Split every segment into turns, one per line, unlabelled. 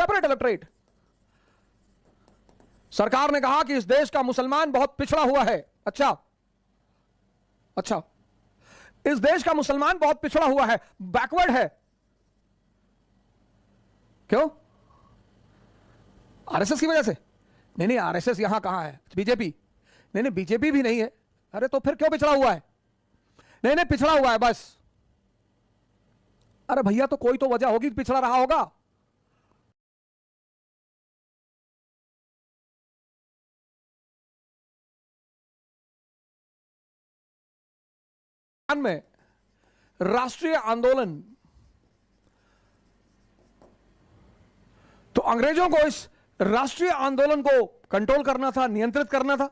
Separate electorate. सरकार ने कहा कि इस देश का मुसलमान बहुत पिछड़ा हुआ है। अच्छा, इस देश का मुसलमान बहुत पिछड़ा हुआ है, बैकवर्ड है। क्यों? आरएसएस की वजह से? नहीं, आरएसएस यहां कहां है? बीजेपी? नहीं, बीजेपी भी नहीं है। अरे तो फिर क्यों पिछड़ा हुआ है? नहीं, पिछड़ा हुआ है बस। अरे भैया, तो कोई तो वजह होगी, पिछड़ा रहा होगा। में राष्ट्रीय आंदोलन, तो अंग्रेजों को इस राष्ट्रीय आंदोलन को कंट्रोल करना था, नियंत्रित करना था।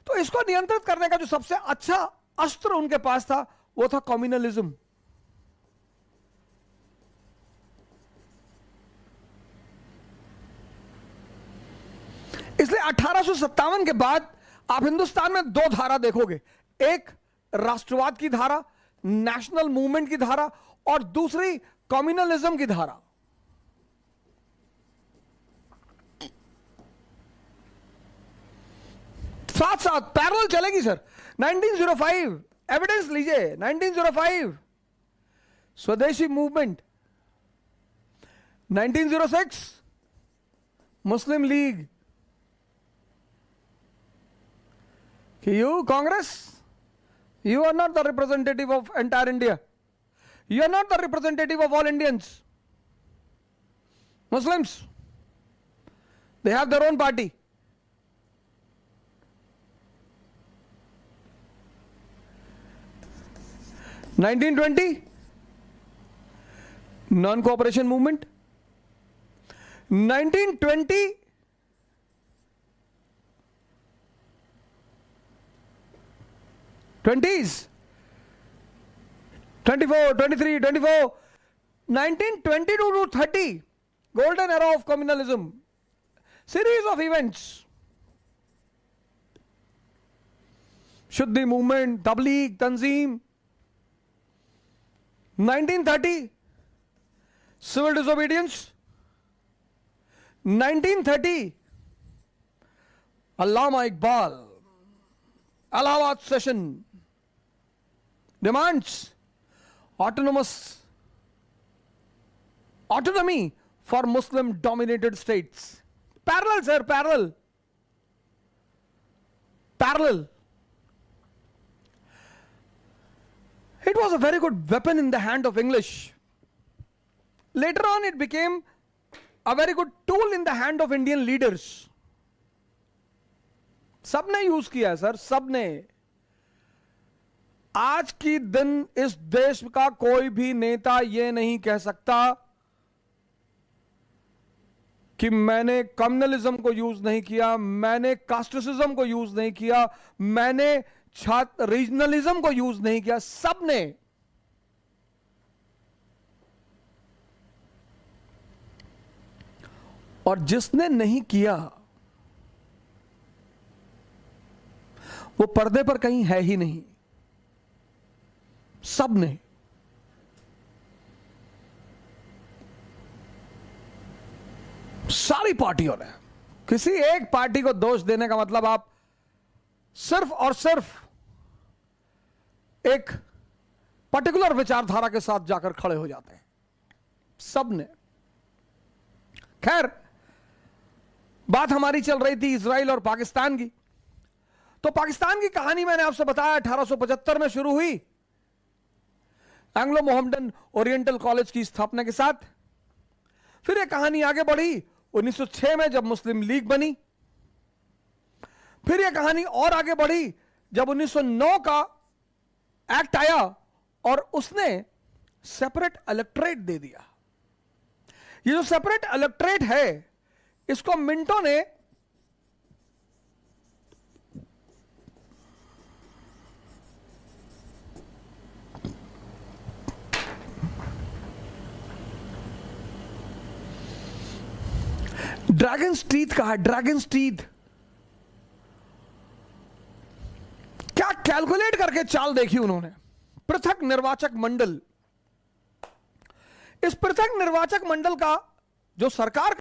तो इसको नियंत्रित करने का जो सबसे अच्छा अस्त्र उनके पास था वो था कम्युनलिज्म। इसलिए 1857 के बाद आप हिंदुस्तान में दो धारा देखोगे, एक राष्ट्रवाद की धारा, नेशनल मूवमेंट की धारा, और दूसरी कम्युनलिज्म की धारा। साथ साथ पैरेलल चलेगी सर। 1905 एविडेंस लीजिए, 1905 स्वदेशी movement, 1906 Muslim league. You Congress, you are not the representative of entire India. You are not the representative of all Indians. Muslims, they have their own party. In 1920 non-cooperation movement, 1920 20s, 24, 23, 24, 1922 to 30, golden era of communalism, series of events, Shuddhi movement, Tabligh, Tanzeem, 1930, civil disobedience, 1930, Allama Iqbal, Allahabad session, demands autonomy for Muslim dominated states. Parallel sir, parallel. It was a very good weapon in the hand of English. Later on it became a very good tool in the hand of Indian leaders. सबने use किया sir, सबने। आज की दिन इस देश का कोई भी नेता यह नहीं कह सकता कि मैंने कम्युनलिज्म को यूज नहीं किया, मैंने कास्टिसिज्म को यूज नहीं किया, मैंने रीजनलिज्म को यूज नहीं किया। सबने। और जिसने नहीं किया वो पर्दे पर कहीं है ही नहीं। सबने। सारी पार्टियों ने। किसी एक पार्टी को दोष देने का मतलब आप सिर्फ और सिर्फ एक पर्टिकुलर विचारधारा के साथ जाकर खड़े हो जाते हैं। सबने। खैर, बात हमारी चल रही थी इजराइल और पाकिस्तान की। तो पाकिस्तान की कहानी मैंने आपसे बताया 1875 में शुरू हुई एंग्लो मोहम्मडन ओरिएंटल कॉलेज की स्थापना के साथ। फिर यह कहानी आगे बढ़ी 1906 में जब मुस्लिम लीग बनी। फिर यह कहानी और आगे बढ़ी जब 1909 का एक्ट आया और उसने सेपरेट इलेक्टोरेट दे दिया। ये जो सेपरेट इलेक्टोरेट है इसको मिंटो ने ड्रैगन्स टीथ कहा। ड्रैगन्स टीथ क्या कैलकुलेट करके चाल देखी उन्होंने। पृथक निर्वाचक मंडल। इस पृथक निर्वाचक मंडल का जो सरकार